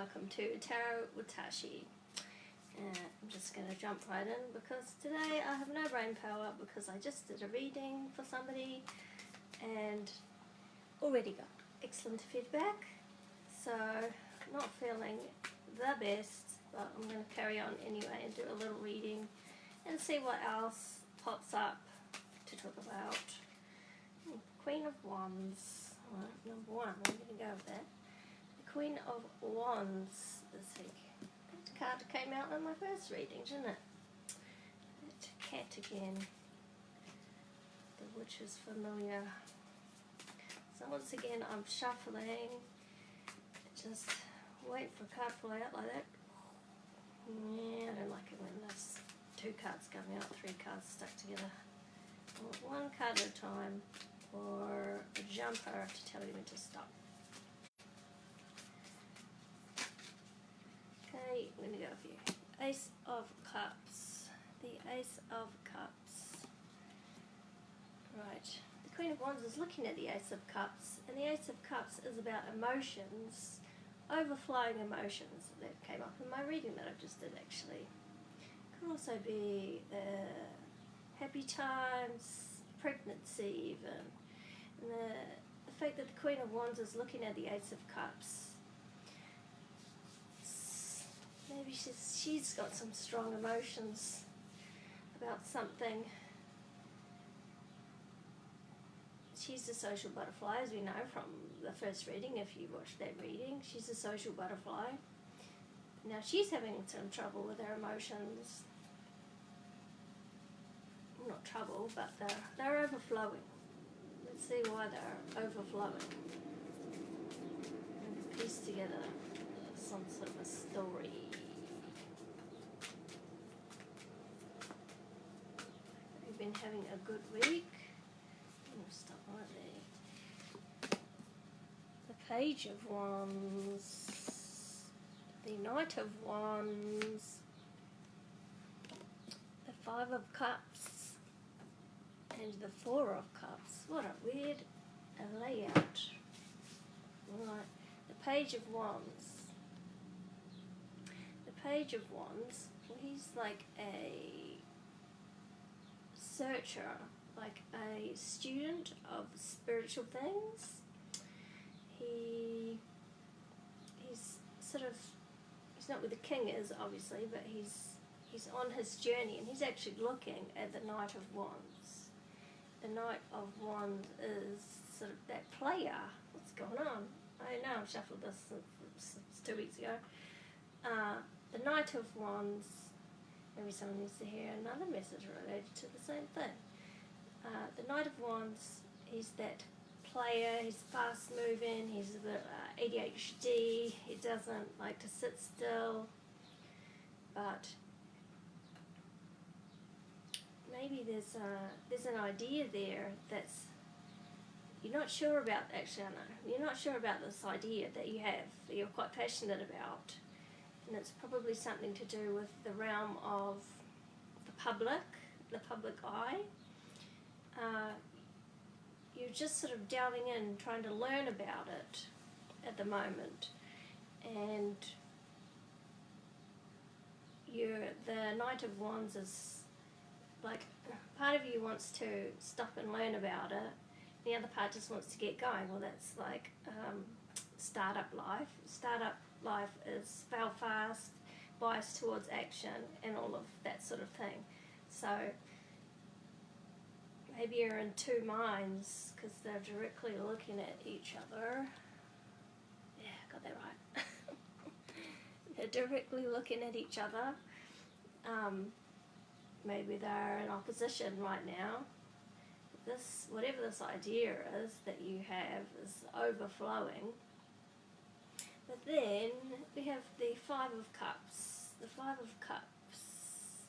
welcome to Tarot with Taschi. I'm just going to jump right in because today I have no brain power because I just did a reading for somebody and already got excellent feedback. So not feeling the best, but I'm going to carry on anyway and do a little reading and see what else pops up to talk about. Queen of Wands. Well, number one, I'm going to go with that. The Queen of Wands this week. That card came out in my first reading, didn't it? That cat again. The witch is familiar. So once again, I'm shuffling. Just wait for a card to fly out like that. Yeah, I don't like it when there's two cards coming out, three cards stuck together. I want one card at a time, or a jumper to tell you when to stop. Okay, I'm going to go with you. Ace of Cups. The Ace of Cups. Right. The Queen of Wands is looking at the Ace of Cups, and the Ace of Cups is about emotions, overflowing emotions. That came up in my reading that I just did, actually. Could also be happy times, pregnancy even. And the fact that the Queen of Wands is looking at the Ace of Cups, maybe she's got some strong emotions about something. She's a social butterfly, as we know from the first reading. If you watched that reading, she's a social butterfly. Now she's having some trouble with her emotions. Not trouble, but they're overflowing. Let's see why they're overflowing. And piece together some sort of a story. We've been having a good week. We'll stop right there. The Page of Wands. The Knight of Wands. The Five of Cups. And the Four of Cups. What a weird layout. Right. The Page of Wands. The Page of Wands, he's like a searcher, like a student of spiritual things. He's sort of, he's not where the king is, obviously, but he's on his journey, and he's actually looking at the Knight of Wands. The Knight of Wands is sort of that player. What's going on? I know I've shuffled this since 2 weeks ago. The Knight of Wands, maybe someone needs to hear another message related to the same thing. The Knight of Wands, he's that player, he's fast moving, he's a bit ADHD, he doesn't like to sit still, but maybe there's an idea there that's you're not sure about. Actually, I know you're not sure about this idea that you have, that you're quite passionate about, and it's probably something to do with the realm of the public eye. You're just sort of delving in, trying to learn about it at the moment, and the Knight of Wands is like, part of you wants to stop and learn about it, the other part just wants to get going. Well, that's like startup life. Startup life is fail fast, bias towards action, and all of that sort of thing. So maybe you're in two minds because they're directly looking at each other. Yeah, got that right. They're directly looking at each other. Maybe they're in opposition right now. Whatever this idea is that you have is overflowing. But then we have the Five of Cups. The Five of Cups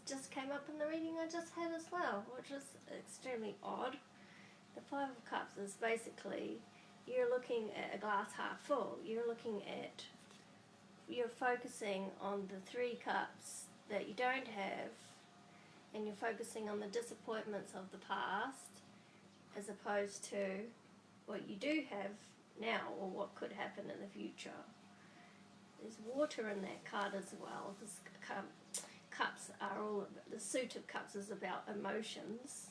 just came up in the reading I just had as well, which is extremely odd. The Five of Cups is basically, you're looking at a glass half full. You're focusing on the three cups that you don't have, and you're focusing on the disappointments of the past as opposed to what you do have now or what could happen in the future. there's water in that card as well. This cups are all, the suit of cups is about emotions.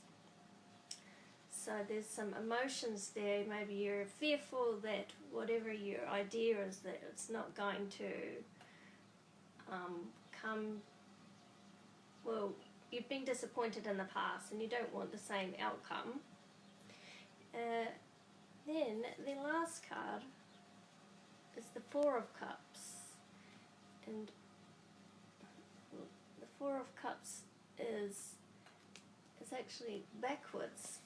So there's some emotions there. Maybe you're fearful that whatever your idea is, that it's not going to come, well, you've been disappointed in the past and you don't want the same outcome. Then the last card is the Four of Cups, and the Four of Cups is actually backwards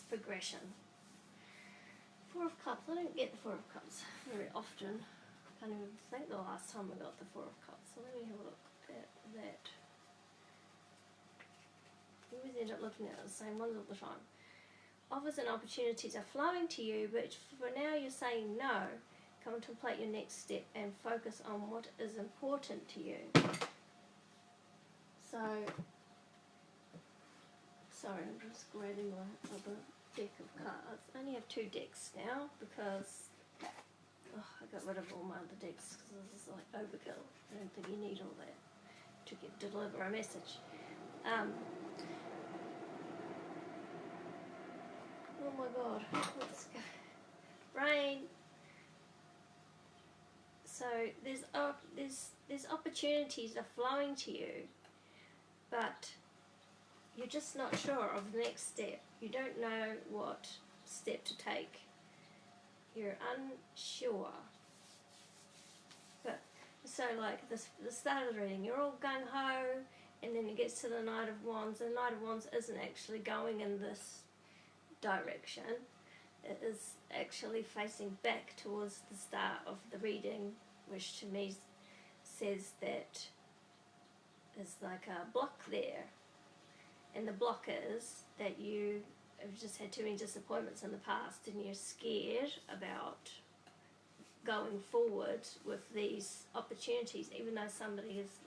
progression. Four of Cups, I don't get the Four of Cups very often. I can't even think the last time I got the Four of Cups, so let me have a look at that. We always end up looking at the same ones all the time. Offers and opportunities are flowing to you, but for now you're saying no. Contemplate your next step and focus on what is important to you. So, sorry, I'm just grabbing my other deck of cards. I only have 2 decks now because I got rid of all my other decks because this is like overkill. I don't think you need all that to deliver a message. Oh my God, let's go. Brain. So there's opportunities are flowing to you, but you're just not sure of the next step. You don't know what step to take. You're unsure. But so like the start of the reading, you're all gung-ho, and then it gets to the Knight of Wands. The Knight of Wands isn't actually going in this direction. It is actually facing back towards the start of the reading, which to me says that there's like a block there, and the block is that you have just had too many disappointments in the past and you're scared about going forward with these opportunities, even though somebody is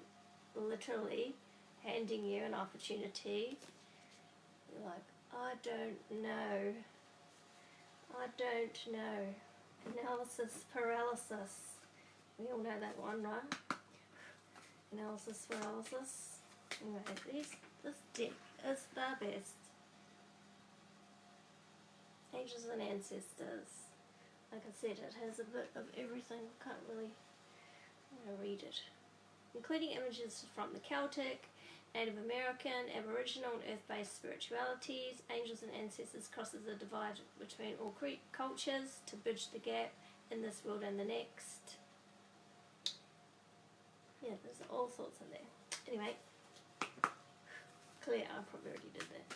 literally handing you an opportunity. You're like, I don't know. Analysis paralysis. We all know that one, right? Analysis paralysis. Anyway, this deck is the best. Angels and ancestors. Like I said, it has a bit of everything. Can't really read it. Including images from the Celtic, Native American, Aboriginal and Earth-based spiritualities. Angels and ancestors crosses the divide between all cultures to bridge the gap in this world and the next. Yeah, there's all sorts in there. Anyway, Claire, I probably already did that.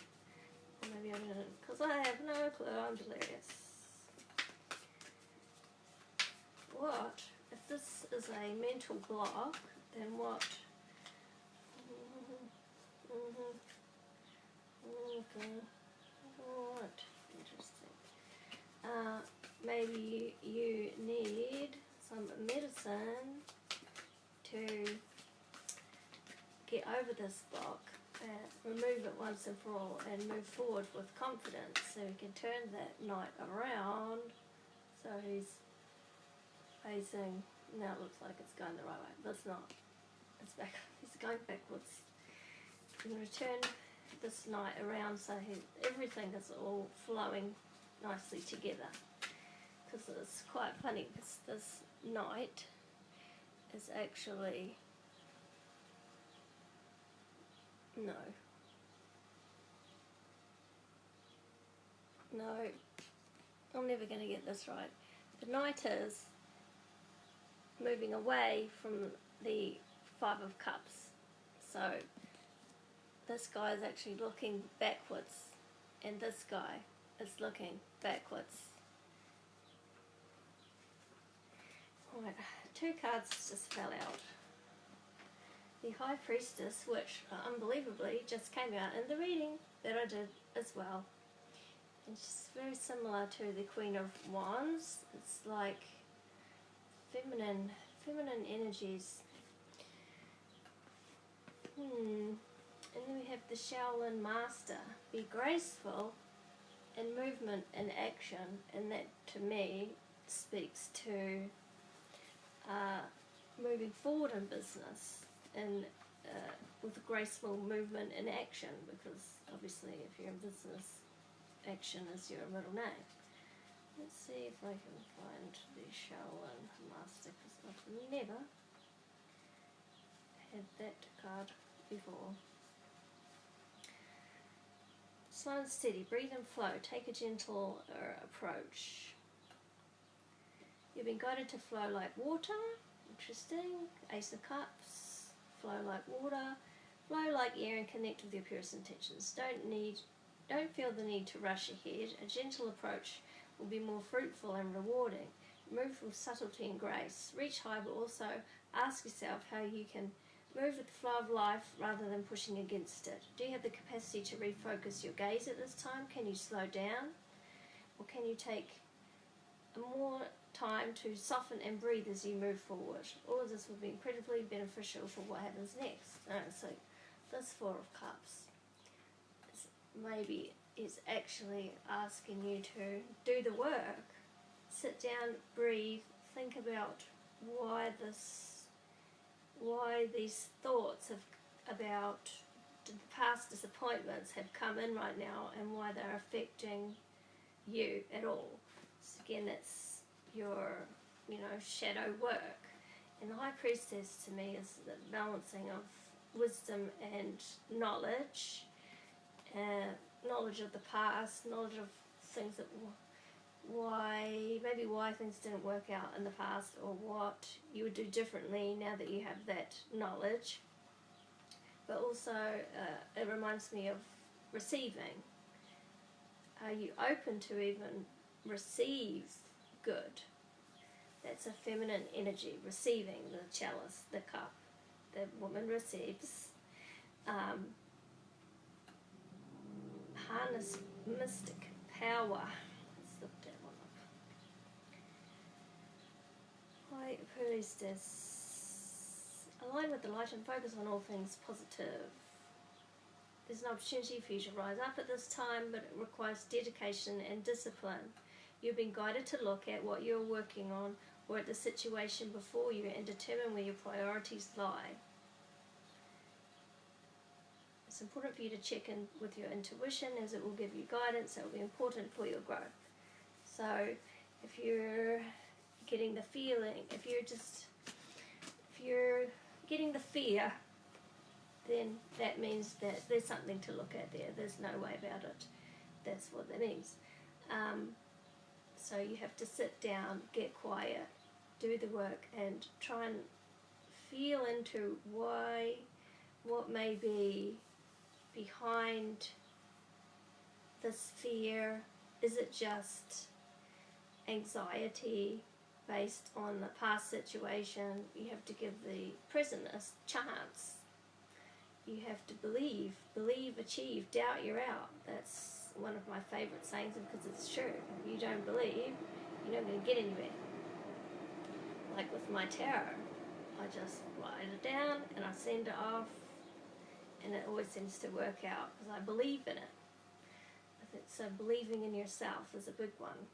Or maybe I didn't, because I have no clue. I'm delirious. What? If this is a mental block, then what? Okay. What? Interesting. Maybe you need some medicine to get over this block, remove it once and for all, and move forward with confidence, so we can turn that Knight around. So he's facing, now it looks like it's going the right way, but it's not. It's back. He's going backwards. I'm going to turn this Knight around so everything is all flowing nicely together. Because it's quite funny, because this Knight is actually, no, I'm never going to get this right. The Knight is moving away from the Five of Cups. So this guy is actually looking backwards, and this guy is looking backwards. Alright, 2 cards just fell out. The High Priestess, which unbelievably just came out in the reading that I did as well. It's very similar to the Queen of Wands. It's like feminine energies. And then we have the Shaolin Master. Be graceful in movement and action, and that to me speaks to moving forward in business and with a graceful movement in action, because obviously if you're in business, action is your middle name. Let's see if I can find the Shaolin Master, because I've never had that card before. Slow and steady, breathe and flow, take a gentle approach. You've been guided to flow like water, interesting. Ace of Cups, flow like water, flow like air and connect with your purest intentions. Don't feel the need to rush ahead. A gentle approach will be more fruitful and rewarding. Move with subtlety and grace. Reach high, but also ask yourself how you can move with the flow of life rather than pushing against it. Do you have the capacity to refocus your gaze at this time? Can you slow down? Or can you take more time to soften and breathe as you move forward? All of this will be incredibly beneficial for what happens next. So this Four of Cups maybe is actually asking you to do the work. Sit down, breathe, think about why these thoughts about the past disappointments have come in right now and why they're affecting you at all. So again, that's your, shadow work. And the High Priestess to me is the balancing of wisdom and knowledge, knowledge of the past, knowledge of things that why things didn't work out in the past, or what you would do differently now that you have that knowledge. But also it reminds me of receiving. Are you open to even receive good? That's a feminine energy, receiving, the chalice, the cup. The woman receives. Harness mystic power. Let's look that one up. High Priestess. Align with the light and focus on all things positive. There's an opportunity for you to rise up at this time, but it requires dedication and discipline. You've been guided to look at what you're working on or at the situation before you and determine where your priorities lie. It's important for you to check in with your intuition, as it will give you guidance. It will be important for your growth. So if you're getting the feeling, if you're getting the fear, then that means that there's something to look at there. There's no way about it. That's what that means. So you have to sit down, get quiet, do the work, and try and feel into what may be behind this fear. Is it just anxiety based on the past situation? You have to give the present a chance. You have to believe, achieve, doubt, you're out. That's one of my favourite sayings, because it's true. If you don't believe, you're not going to get anywhere. Like with my tarot, I just write it down and I send it off, and it always seems to work out because I believe in it. So believing in yourself is a big one.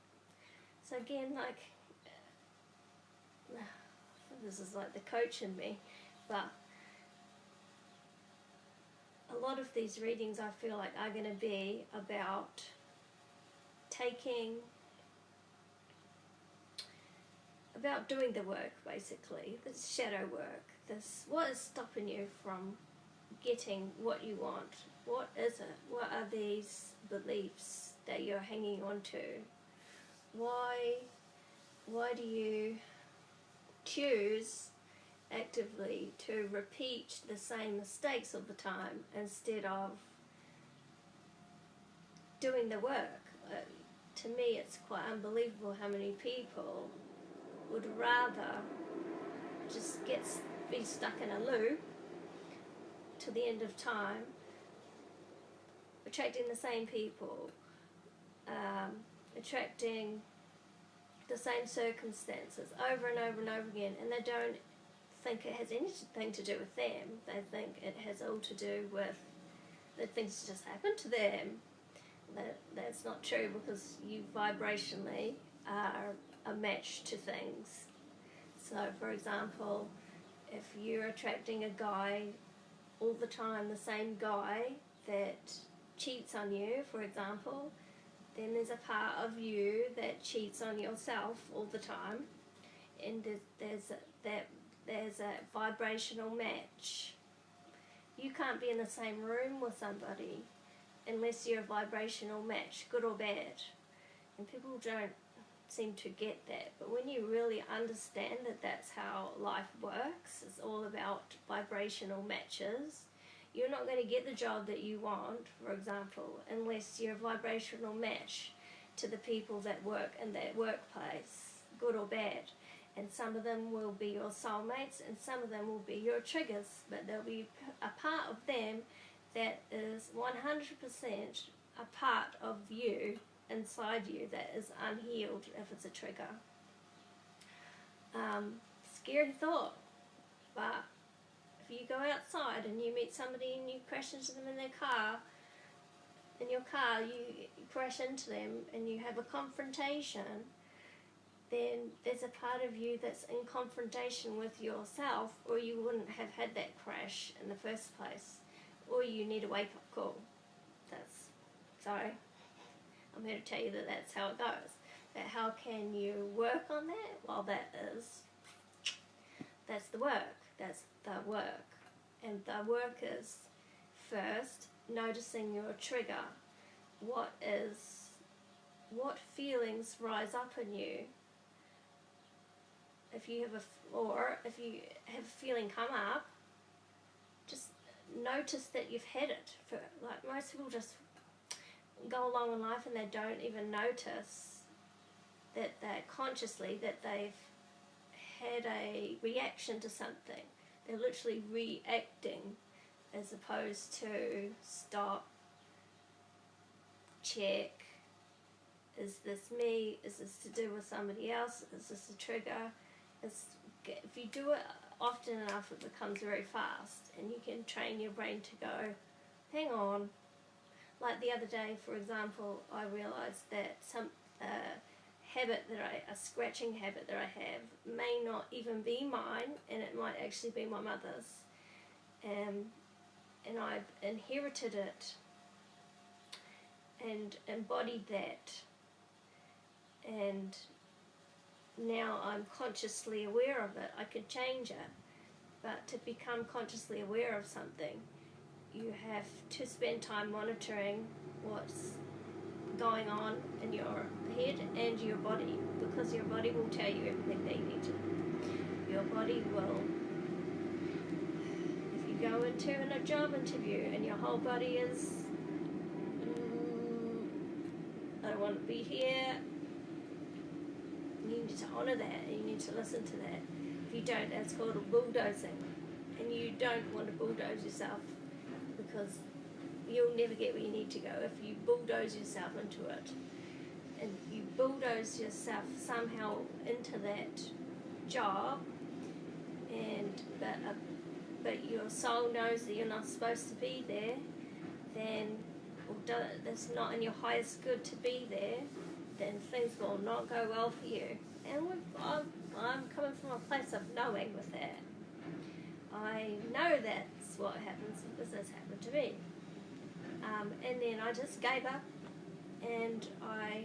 So again, this is like the coach in me, but a lot of these readings I feel like are going to be about doing the work, basically, this shadow work, what is stopping you from getting what you want? What is it? What are these beliefs that you're hanging on to? Why do you choose actively to repeat the same mistakes all the time instead of doing the work? To me, it's quite unbelievable how many people would rather just be stuck in a loop to the end of time, attracting the same people, attracting the same circumstances over and over and over again, and they don't think it has anything to do with them. They think it has all to do with that things just happen to them. That's not true, because you vibrationally are a match to things. So So for example, if you're attracting a guy all the time, the same guy that cheats on you, for example, then there's a part of you that cheats on yourself all the time, and there's a vibrational match. You can't be in the same room with somebody unless you're a vibrational match, good or bad. And people don't seem to get that, but when you really understand that that's how life works, it's all about vibrational matches. You're not going to get the job that you want, for example, unless you're a vibrational match to the people that work in that workplace, good or bad. And some of them will be your soulmates, and some of them will be your triggers, but there'll be a part of them that is 100% a part of you, inside you, that is unhealed if it's a trigger. Scary thought, but if you go outside and you meet somebody and you crash into them in their car, in your car, you crash into them and you have a confrontation, then there's a part of you that's in confrontation with yourself, or you wouldn't have had that crash in the first place, or you need a wake-up call. Sorry, I'm here to tell you that that's how it goes. But how can you work on that? Well, that's the work. That's the work. And the work is, first, noticing your trigger. What feelings rise up in you? If you have a feeling come up, just notice that you've had it. Like most people just go along in life and they don't even notice that consciously that they've had a reaction to something. They're literally reacting as opposed to stop, check, is this me? Is this to do with somebody else? Is this a trigger? If you do it often enough, it becomes very fast, and you can train your brain to go, hang on. Like the other day, for example, I realised that a scratching habit that I have may not even be mine, and it might actually be my mother's. And I've inherited it and embodied that. And now I'm consciously aware of it. I can change it. But to become consciously aware of something, you have to spend time monitoring what's going on in your head and your body, because your body will tell you everything that you need to. Your body will, if you go into a job interview and your whole body is, I don't want to be here, you need to honour that, and you need to listen to that. If you don't, that's called a bulldozing, and you don't want to bulldoze yourself, because you'll never get where you need to go if you bulldoze yourself into it. And you bulldoze yourself somehow into that job, but your soul knows that you're not supposed to be there, then that's not in your highest good to be there, then things will not go well for you. And I'm coming from a place of knowing with that. I know that's what happens because that's happened to me. And then I just gave up, and I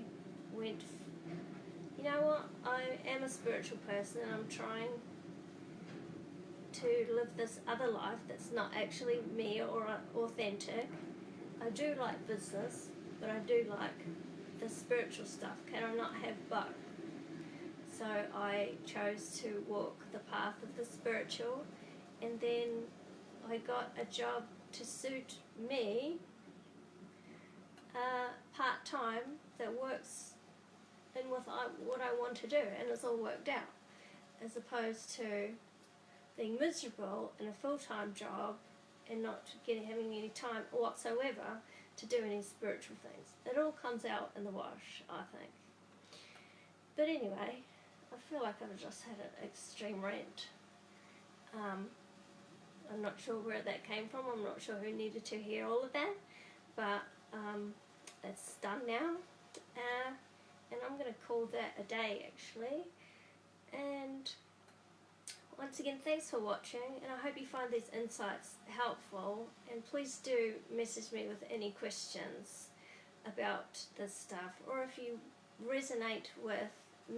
went, you know what, I am a spiritual person, and I'm trying to live this other life that's not actually me or authentic. I do like business, but I do like the spiritual stuff. Can I not have both? So I chose to walk the path of the spiritual, and then I got a job to suit me, part-time, that works in with what I want to do, and it's all worked out, as opposed to being miserable in a full-time job and not having any time whatsoever to do any spiritual things. It all comes out in the wash, I think. But anyway, I feel like I've just had an extreme rant. I'm not sure where that came from. I'm not sure who needed to hear all of that, but it's done now, and I'm going to call that a day, actually. And once again, thanks for watching, and I hope you find these insights helpful, and please do message me with any questions about this stuff, or if you resonate with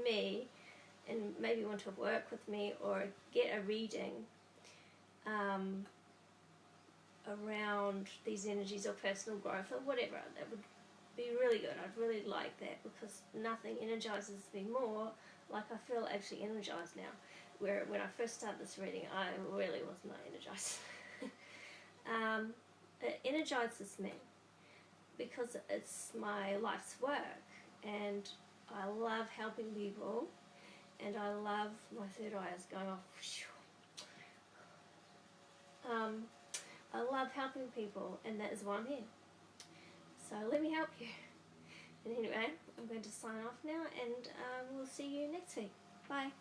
me and maybe want to work with me or get a reading around these energies or personal growth or whatever, that would be really good. I'd really like that, because nothing energizes me more like I feel actually energized now, where when I first started this reading I really was not energized. It energizes me because it's my life's work, and I love helping people, and I love, my third eye is going off. I love helping people, and that is why I'm here. So let me help you. And anyway, I'm going to sign off now, and we'll see you next week. Bye.